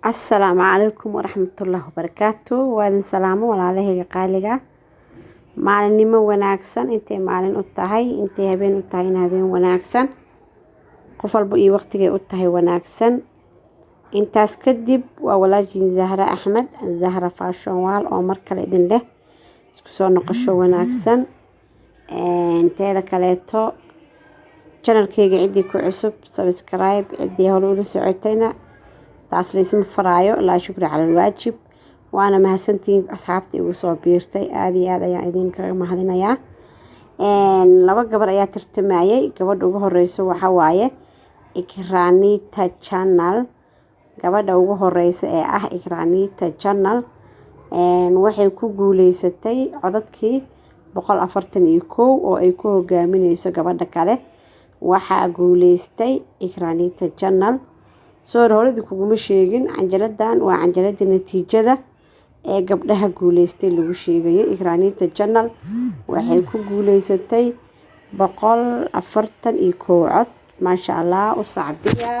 السلام عليكم ورحمة الله وبركاته وادن سلامو walaalahayga qaaliga maalinimo wanaagsan intee maalin u tahay intee habeen u tahay habeen wanaagsan qof walba iyo waqtiga u tahay wanaagsan intaas kadib waa walaajin Zahra Ahmed Zahra Fashion Wall oo mar kale idin leh isku soo noqosho wanaagsan inteeda kaleeto channelkayga cidii ku cusub subscribe cidii hore u socotayna taas leesma faraayo la shukri cala alwaajib waana mahadsantiin asxaabtii ugu soo biirtay aad iyo aad ayaan idin kaga mahadinayaa laba gabar ayaa tartamayay gabadha ugu horeyso waxa waaye Ikranita Channel gabadha ugu horeyso ee ah Ikranita Channel waxay ku guuleysatay codadkii 141 oo ay ku hogaaminayso gabadha kale waxa guuleystay Ikranita Channel soo horadi kuguma sheegin canjaladan waa canjalada natiijada ee gabdhaha guuleystay lagu sheegayo Ikranita Channel waxay ku guuleysatay 141 cod ma sha Allah u sacbiya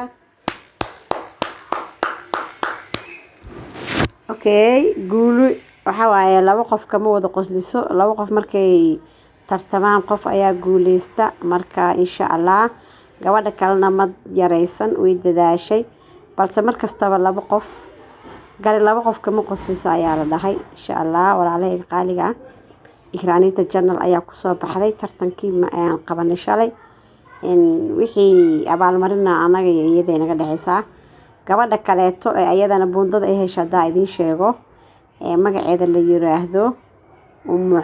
guulu waxa waaye laba qof kama wada qosliso laba qof markay tartamaan qof ayaa guuleysta marka insha Allah gabadha kalena ma yareysan way dadaashay balse markastaba laba qof kama qosliso ayaa la dhahay insha Allah walaalahayga qaaliga Ikranita Channel ayaa ku soo baxday tartankii aan qabanay shalay wixii abaalmarina anaga iyo iyada naga dhaxaysa gabadha kaleeto ee ayadana buundada ay heshay idin sheego magaceeda la yiraahdo Ummu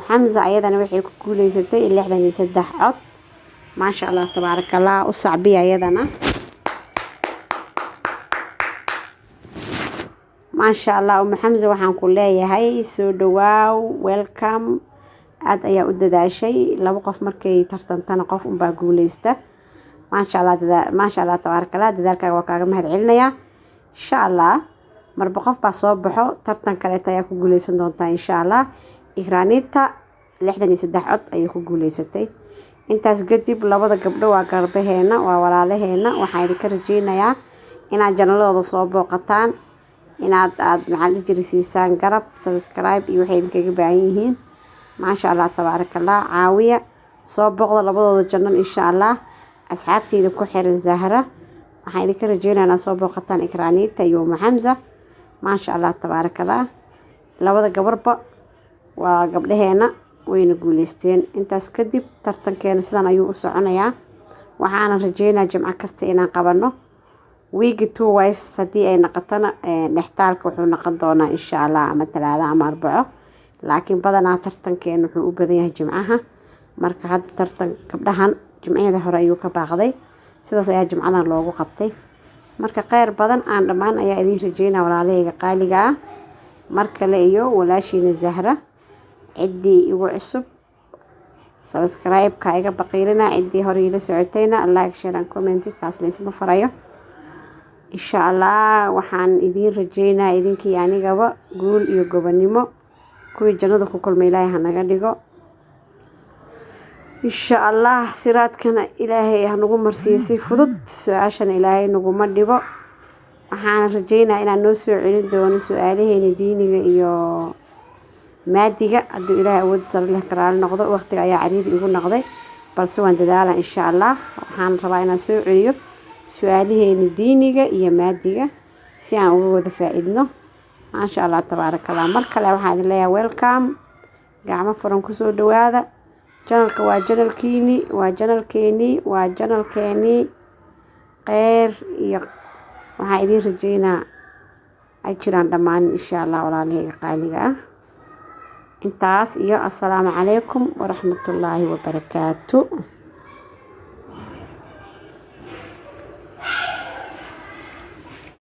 Hamza ayadana waxay ku guuleysatay 63 cod ma sha Allah tabarakallah u sacbiya ayadana ma sha Allah Ummu Hamza waxaan ku leeyahay soo dhawaaw welcome aad ayaa u dadaashay laba qof markay tartantana qof un baa guuleysta ma sha Allah tabarakallah dadaalkaaga waa kaaga mahad celinayaa insha Allah marba qof baa soo baxo tartan kale ayaa ku guuleysan doonta insha Allah Ikranita 63 cod ayay ku guuleysatay intaas kadib labada gabdho waa garbaheena waa walaalaheena waxaan idin ka rajeynayaa inaad jannaladooda soo booqataan inaad maxaa jirisiisaan garab subscribe iyo waxay idinkaga baahan yihiin ma sha Allah tabarakallah caawiya soo booqda labadooda janno insha Allah asxaabteeda ku xiran Zahra waxaan idin ka rajeynayaa soo booqataan Ikranita iyo Ummu Hamza ma sha Allah tabarakallah labada gabarba waa gabdhaheena wayna guuleysteen intaas kadib tartankeena sidan ayuu u soconayaa waxaan rajeynayaa jimco kasta inaan qabano week 2 ways hadii ay noqotana dhextaalka wuxuu noqon doonaa insha Allah ama talaada ama arbaco laakiin badanaa tartankeena wuxuu u badan yahay jimcaha marka hadda tartan gabdhahan jimciyada hore ayuu ka baaqday sidaas ayaa jimcadan loogu qabtay marka khayr badan aan dhamaan ayaa idin rajeynaa walaalahayga qaaliga markale iyo walaashiina Zahra cidii igu cusub subscribe ka iga baqiilina cidii hore ila socotayna like share and comment taas leesma farayo insha Allah waxaan idin rajeynaa idinkii anigaba guul iyo gobonimo kuwi jannada ku kulmay Ilaahay hanaga dhigo insha Allah siraadkana Ilaahay hanagu marsiyo si fudud su'aashana Ilaahay nagu ma dhibo waxaan rajeynaa inaan noo soo celin doono su'aalaheena diiniga iyo maadiga hadii Ilaahay awood sar leh karaal noqdo waqtiga ayaa cariiri igu noqday balse waan dadaalaa insha Allah waxaan rabaa inaan soo celiyo su'aalaheena diiniga iyo maadiga si aan uga wada faa'iidno ma sha Allah tabarakallah mar kale waxaan idin leeyahay welcome gacmo furan ku soo dhawaada channelka waa channelkeeni khayr iyo waxaan idin rajeynaa ay jiraan dhamaan insha Allah walaalahayga qaaliga intaas iyo assalaamu calaykum wa rahmatullaahi wa barakaatuh